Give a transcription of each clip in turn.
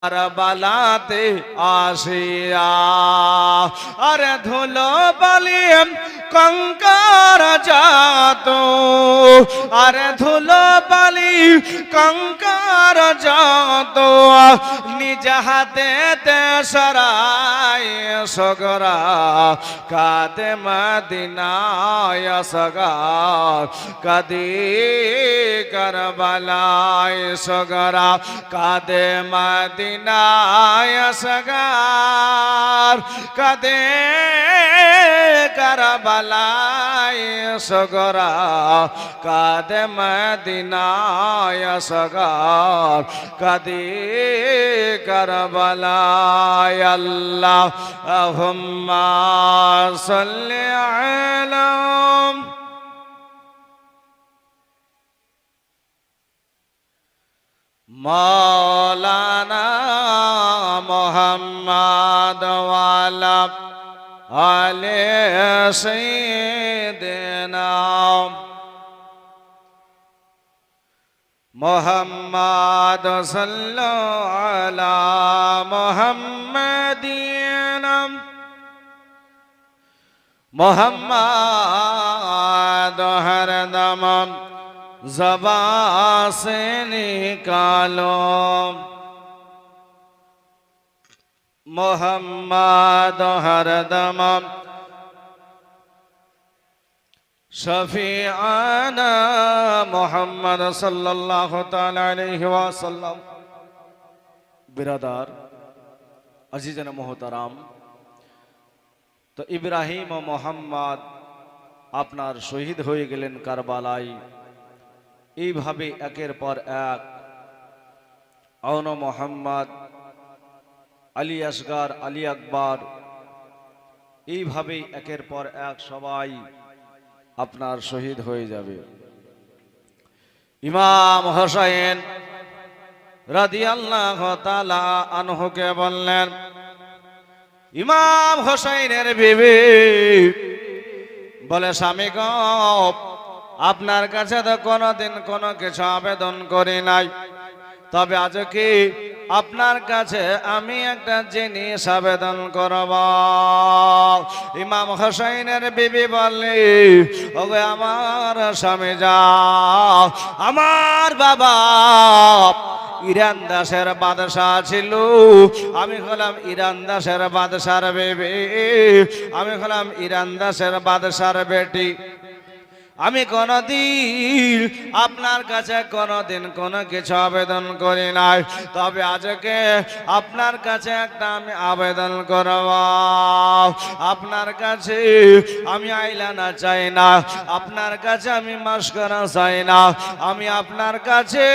কারবালাতে আসিয়া আরে ধুলো বালি কঙ্কার জাত, আরে ধুলো বালি কঙ্কার জাত, নিজ হাতে সরাই সগরা কাদে মদিনায় সগার কাদে কারবালায় সগরা কাদে মদিনায় সগার কাদে কারবালায় সগরা কাদে মদিনায় সগার কাদে কারবালায় আল্লাহুম্মা সাল্লি আলা মাওলানা মুহাম্মদ ওয়ালা আলে সাইয়্যিদিনা মুহাম্মদ সাল্লাল্লাহু আলা মুহাম্মাদিন মুহাম্মদ হরদম ज़बां से निकालो मोहम्मद हरदम शफीआना मोहम्मद सल्लल्लाहु ताला अलैहि वसल्लम। बिरादार अजीज़ान मोहतरम, तो इब्राहिम ও মোহাম্মদ আপনার শহীদ হয়ে গেলেন কারবালায়। এইভাবে একের পর এক আওন মোহাম্মদ, আলী আসগার, আলী আকবর, এইভাবে একের পর এক সবাই আপনার শহীদ হয়ে যাবে। ইমাম হোসেন রাদিয়াল্লাহু তাআলা আনহুকে বললেন, ইমাম হোসেনের বিবি বলে, স্বামী গো, আপনার কাছে তো কোনোদিন কোনো কিছু আবেদন করি নাই, তবে আজকে আপনার কাছে আমি একটা জিনিস আবেদন করব। ইমাম হোসেনের বিবি বললে, ওগো আমার স্বামী যাও, আমার বাবা ইরান দেশের বাদশাহ ছিল, আমি হলাম ইরান দেশের বাদশার বিবি, আমি হলাম ইরান দেশের বাদশার বেটি। আমি কোনদিন আপনার কাছে কোনদিন কোনো কিছু আবেদন করি নাই, তবে আজকে আপনার কাছে একটা আমি আবেদন করব। আপনার কাছে আমি আইলানা চাই না, আপনার কাছে আমি মাস্করা চাই না, আমি আপনার কাছে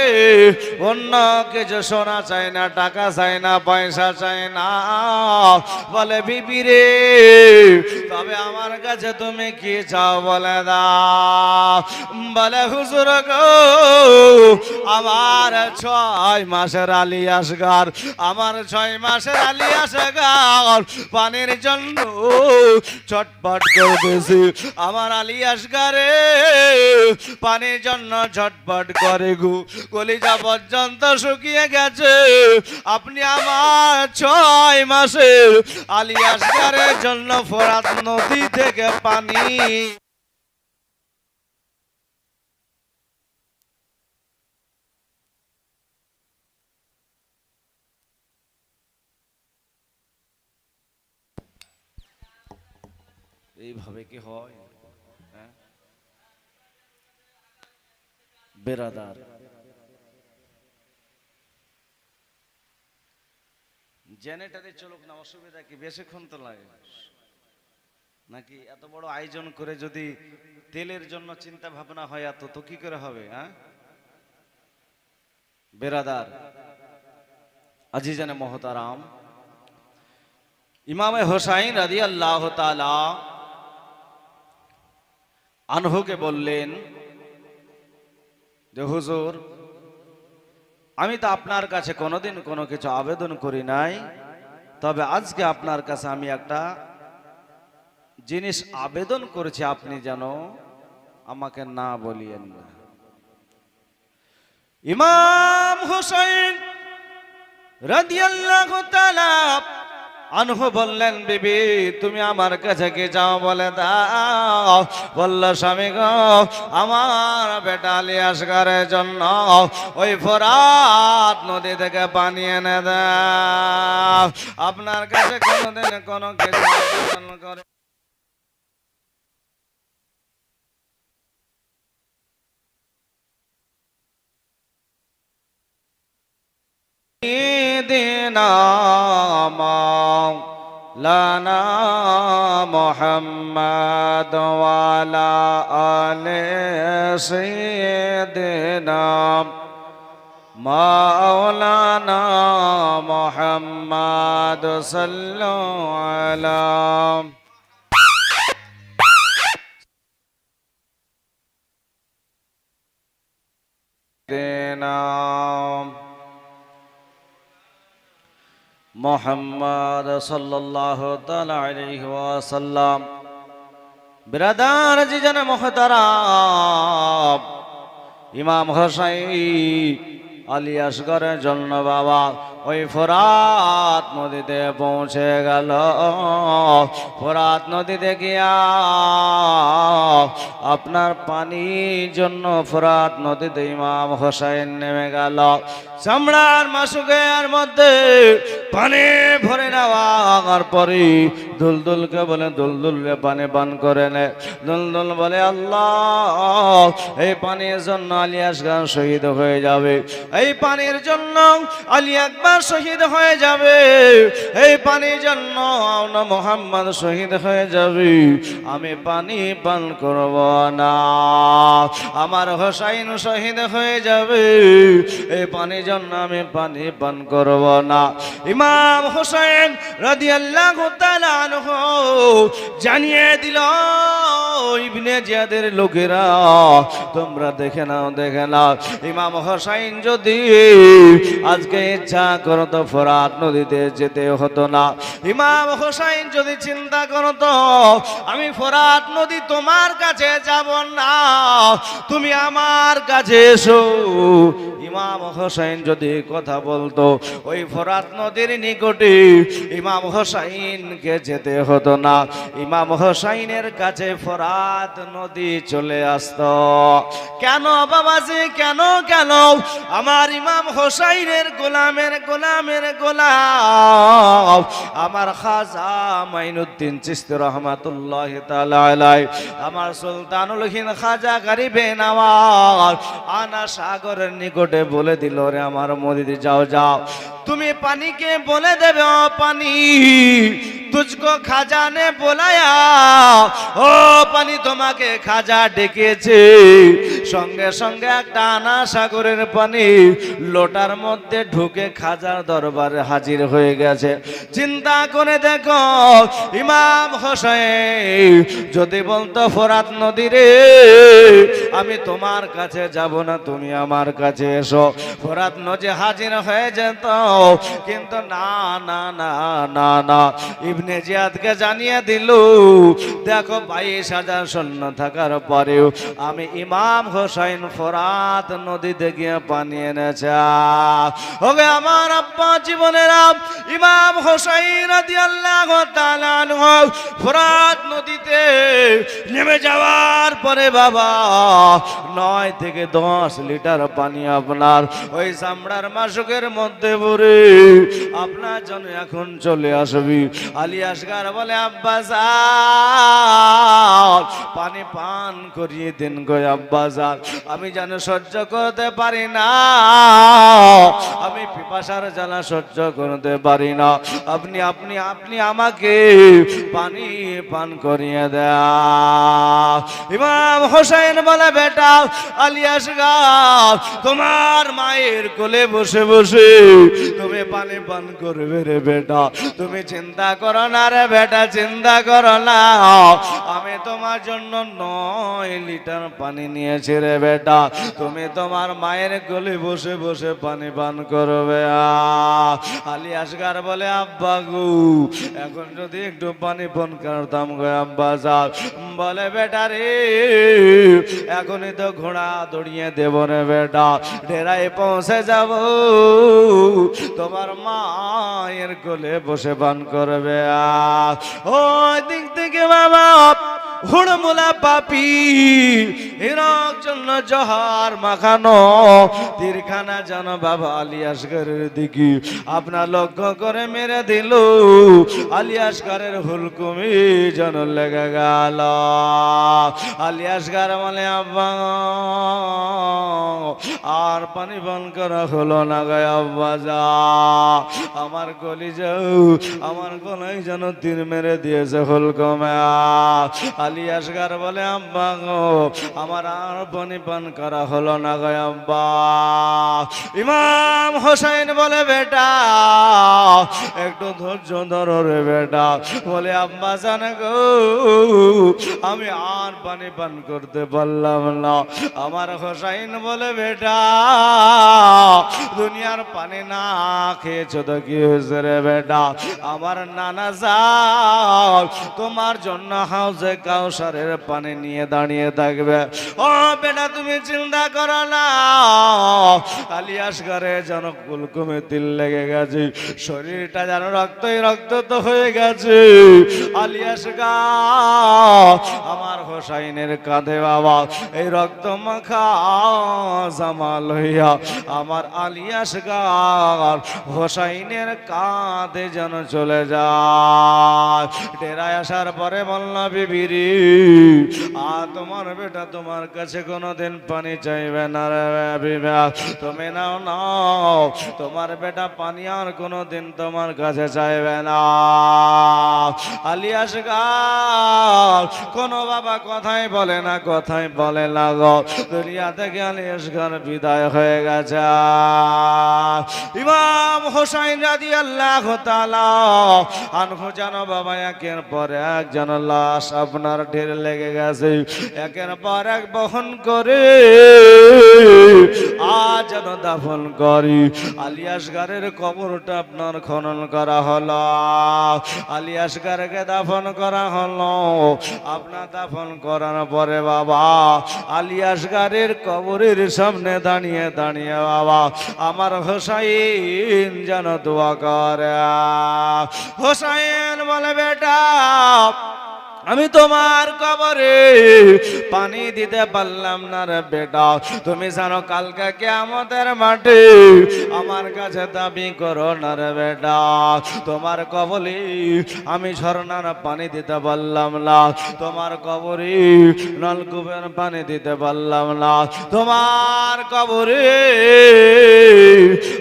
অন্য কিছু সোনা চাই না, টাকা চাই না, পয়সা চাই না। বলে, বিবি রে, তবে আমার কাছে তুমি কি চাও বলে দাও। বলে, হুজুর গো, আমার 6 মাসের আলী আসগার, আমার 6 মাসের আলী আসগার পানির জন্য ছটফট করতেছি। আমার আলী আসগারে পানির জন্য ছটফট করে গো, কলিজা পর্যন্ত শুকিয়ে গেছে। আপনি আমার 6 মাসের আলী আসগারের জন্য ফোরাত নদী থেকে পানি এইভাবে কি হয়? বেরাদার, জেনারেটরে চলুক না, অসুবিধা কি? বেশিক্ষণ তো লাগে নাকি? এত বড় আয়োজন করে যদি তেলের জন্য চিন্তা ভাবনা হয় এত, তো কি করে হবে? বেরাদার আজিজানে মোহতারাম, ইমামে হোসাইন রাদিয়াল্লাহু তাআলা আনহুকে বললেন যে, হুজুর, আমি তো আপনার কাছে কোনোদিন কোনো কিছু আবেদন করি নাই, তবে আজকে আপনার কাছে আমি একটা জিনিস আবেদন করেছি, আপনি যেন আমাকে না বলিয়েন না। ইমাম হুসাইন রাদিয়াল্লাহু তাআলা আনহু বললেন, বিবি তুমি আমার কাছে কি যাও বলে দাও। বলল, স্বামী গো, আমার বেটা আলী আসগরের জন্য ওই ফোরাত নদী থেকে পানি এনে দাও। আপনার কাছে কোনোদিন কোনো কিছু আবেদন করে দিনা লানা মুহাম্মদ ওয়ালা আলে সাইয়্যিদিনা মাওলানা মুহাম্মদ সাল্লাল্লাহু আলা দিনা মোহাম্মদ সাল্লাল্লাহু তাআলা আলাইহি ওয়াসাল্লাম। বিরাদার জিজান মুহতারাম, ইমাম হোসাইন আলী আসগরের জন্য বাবা ওই ফোরাত নদীতে পৌঁছে গেল। ফোরাত নদীতে গিয়া আপনার পানির জন্য ফোরাত নদীতে ইমাম হোসাইন নেমে গেল। চামড়ার মাসুকের মধ্যে পানি ভরে নেওয়ার পরে দুলদুলকে বলে, দুলদুলকে পানি পান করে নে। দুলদুল বলে, আল্লাহ এই পানির জন্য আলী আসগর শহীদ হয়ে যাবে, এই পানির জন্য আলী আকবর শহীদ হয়ে যাবে, এই পানির জন্য মুহাম্মদ শহীদ হয়ে যাবে, আমি পানি পান করব না। আমার হোসাইন শহীদ হয়ে যাবে, এই পানির জন্য আমি পানি পান করব না। ইমাম হোসেন রাদিয়াল্লাহু তাআলা আনহু জানিয়ে দিল, ইবনে জিয়াদের লোকেরা তোমরা দেখে নাও, দেখে নাও, ইমাম হোসাইন যদি আজকে ইচ্ছা করতো ফোরাত নদীতে যেতে হতো না। ইমাম হোসাইন যদি চিন্তা করতো আমি ফোরাত নদী তোমার কাছে যাব না, তুমি আমার কাছে এসো, ইমাম হোসাইন যদি কথা বলতো ওই ফোরাত নদীর নিকটে ইমাম হোসাইনকে যেতে হতো না, ইমাম হোসাইনের কাছে ফোরাত নদী চলে আসতো। কেন বাবাজি, কেন কেন? আমার ইমাম হোসাইনের গোলামের গোলামের গোলাম আমার খাজা মাইনুদ্দিন চিশতি রহমাতুল্লাহি তাআলা আলাইহি, আমার সুলতানুল হিন্দ খাজা গরিবে নওয়াজ আনা সাগরের নিকটে বলে দিল, রে আমার মুরিদ যাও যাও, তুমি পানিকে বলে দেবে, ও পানি তুঝকো খাজা নে বোলায়া, ও পানি তোমাকে খাজা ডেকেছে। সঙ্গে সঙ্গে একটা আনা সাগরের পানি লোটার মধ্যে ঢুকে খাজার দরবারে হাজির হয়ে গেছে। চিন্তা করে দেখো, ইমাম হোসেন যদি বলতো ফোরাত নদী রে আমি তোমার কাছে যাব না, তুমি আমার কাছে এসো, ফোরাত নদী হাজির হয়ে যেত। কিন্তু না না না না না, ইবনে জিয়াদকে জানিয়ে দিল, দেখো 22,000 সৈন্য থাকার পরেও আমি ইমাম হোসেন ফোরাত নদীতে গিয়ে পানি এনেছে। ওকে আমার আব্বা জীবনেরা, ইমাম হোসেন রাদিয়াল্লাহু তাআলা আনহু ফোরাত নদীতে নেমে যাওয়ার পরে বাবা 9 থেকে 10 লিটার পানি আপনার ওই চামড়ার মাসুকের মধ্যে ভরে আপনার জন্য এখন চলে আসবি। আলী আসগর বলে, আব্বা যান পানি পান করিয়ে দিন গো আব্বা যান, আমি যেন সহ্য করতে পারি না, আমি পিপাসার জ্বালা সহ্য করতে পারি না, আপনি আপনি আপনি আমাকে পানি পান করিয়ে দেন। ইমাম হোসেন বলে, বেটা আলী আসগর তোমার মায়ের কোলে বসে বসে তুমি পানি পান করবে রে বেটা, তুমি চিন্তা করো না রে বেটা, চিন্তা করো না, আমি তোমার জন্য 9 লিটার পানি নিয়েছি রে বেটা, তুমি তোমার মায়ের কোলে বসে বসে পানি পান করবে। আলী আসগর বলে, আব্বা গো এখন যদি একটু পানি পান করতাম গো আব্বা যাও, বলে বেটা রে এখনই তো ঘোড়া দৌড়িয়ে দেব রে বেটা, ডেরায় পৌঁছে যাব, তোমার মায়ের কোলে বসে পান করবে। ওই দিক থেকে বাবা হুড়মুলা পাপি হিরক জন্য জহার মাখানো তীরখানা যেন বাবা আলী আসগরের দিকে আপনার লক্ষ্য করে মেরে দিল। আলী আসগরের হুলকুমি যেন লেগে গেল। আলী আসগর বলে আব্বা আর পানি পান করা হলো না গায়ে আব্বা যা, আমার গলি যাও, আমার গলায় যেন তীর মেরে দিয়েছে হুলকুমে। আলী আসগর বলে আব্বা গো আমার আর পানি পান করা হলো না গো আব্বা। ইমাম হোসেন বলে বেটা একটু ধৈর্য ধরো রে বেটা, বলে আব্বা জানে গো আমি আর পানি পান করতে পারলাম না। আমার হোসেন বলে বেটা দুনিয়ার পানি না খেয়েছো তো কি হয়েছে রে বেটা, আমার নানা যাও তোমার জন্য হাউজে কাউসারের পানি নিয়ে দাঁড়িয়ে থাকবে। ও বেটা তুমি চিন্তা করো না। আলী আসগরে যেন কুলকুমে তিল লেগে গেছে, শরীরটা যেন রক্তই রক্ত তো হয়ে গেছে। আলী আসগর আমার হোসাইনের কাঁধে বাবা এই রক্ত মাখা জামা লইয়া আমার আলী আসগর হোসাইনের কাঁধে যেন চলে যায়। ডেরায় আসার পরে বলল বিবিরি তোমার বেটা তোমার কাছে কোনোদিন পানি চাইবে না রে বিবা, তুমি নাও নাও, তোমার বেটা পানি আর কোনোদিন তোমার কাছে চাইবে না। আলী আসগর কোনো বাবা কথাই বলে না, কথাই বলে না গো। দুনিয়া থেকে আলী আসগর বিদায় হয়ে গেছে। ইমাম হোসাইন রাদিয়াল্লাহু তাআলা আনহু যেন বাবা একের পর এক যেন লাশ আপনার ঢের লেগে গেছে, একের পর এক বহন করে আজ যেন দাফন করি। আলী আসগরের কবরটা আপনার খনন করা হলো, আলী আসগরকে দাফন করা হলো। আপনার দাফন করার পরে বাবা আলী আসগরের কবরের সামনে দাঁড়িয়ে দাঁড়িয়ে বাবা আমার হোসাইন যেন দোয়া করে। হোসাইন বলে বেটা আমি তোমার কবরে পানি দিতে পারলাম না রে বেটা, তুমি জানো কালকে কিয়ামতের মাঠে আমার কাছে দাবি করো না রে বেটা, তোমার কবরে আমি ঝর্ণার পানি দিতে পারলাম না, তোমার কবরে নলকূপের পানি দিতে পারলাম না, তোমার কবরে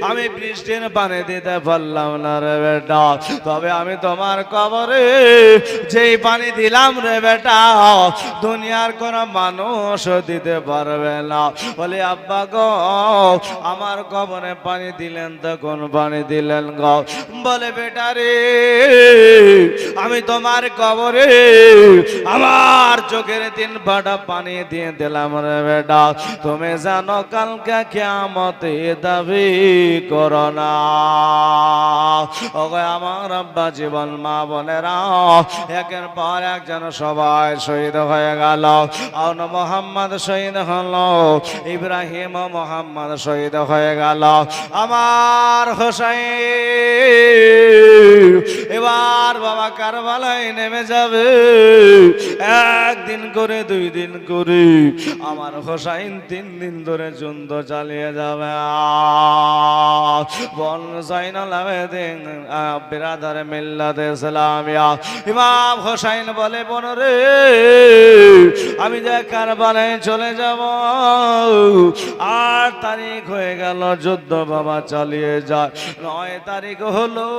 আমি বৃষ্টির পানি দিতে পারলাম না রে বেটা, তবে আমি তোমার কবরে যেই পানি দিলাম রে বেটা দুনিয়ার কোন মানুষ দিতে পারবে না। বলে আব্বা গো আমার কবরে পানি দিলেন তো কোন পানি দিলেন গো? বলে বেটা রে আমি তোমার কবরে আমার চোখের 3 ফোঁটা পানি দিয়ে দিলাম রে বেটা, তুমি জানো কালকে কিয়ামতে দাবি করো না। ওগো আমার আব্বা জীবন মা বোনেরা একের পর এক যেন সবাই শহীদ হয়ে গেল। আউন মোহাম্মদ শহীদ হলো, ইব্রাহিম ও মোহাম্মদ শহীদ হয়ে গেল, আমার হোসাইন এবার বাবা কারবালায় নেমে যাবে। একদিন করে 2 দিন করে আমার হোসাইন 3 দিন ধরে যুদ্ধ চালিয়ে যাবে। বল জাইনাল আবেদিন বিরাদার মিল্লাত ইসলামিয়া ইমাম হোসাইন বলে বোন রে আমি যে কারবালায় চলে যাব, 8 তারিখ হয়ে গেল যুদ্ধ বাবা চালিয়ে যায়, 9 তারিখ হলো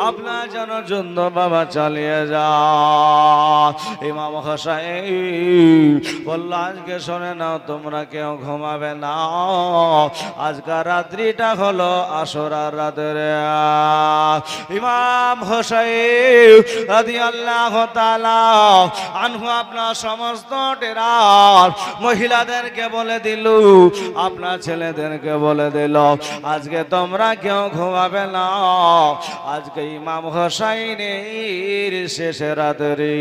আপনার যেন যুদ্ধ বাবা চালিয়ে যায়। ইমাম হোসাইন বলল আজকে শুনে নাও তোমরা কেউ ঘুমাবে না, আজকাল রাত্রিটা হলো আশুরার রাতের। ইমাম হোসাইন রাদিয়াল্লাহু তাআলা আনহু আপনার সমস্ত টেরার মহিলাদেরকে বলে দিল, আপনার ছেলেদেরকে বলে দিল আজকে তোমরা কেউ ঘুমাবে না। আজকে ইমাম হোসাইনের শেষ রাত্রি।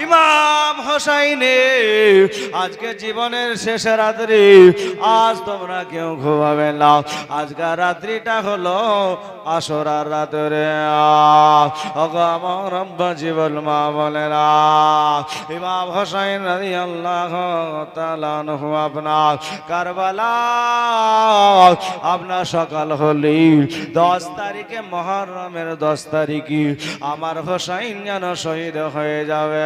ইমাম হোসাইনের আজকে জীবনের শেষ রাত্রি, আজ তোমরা কেউ ঘুমাবে না, আজকের রাত্রিটা হলো আসরার রাত্রে। আমার আব্বা জীবন মা বলে না, ইমাম হোসাইন রাদিয়াল্লাহু তাআলা আনহু আপনার কারবালা আপনার সকাল হলি 10 তারিখে, মুহররমের 10 তারিখে আমার হোসাইন যেন শহীদ হয়ে যাবে।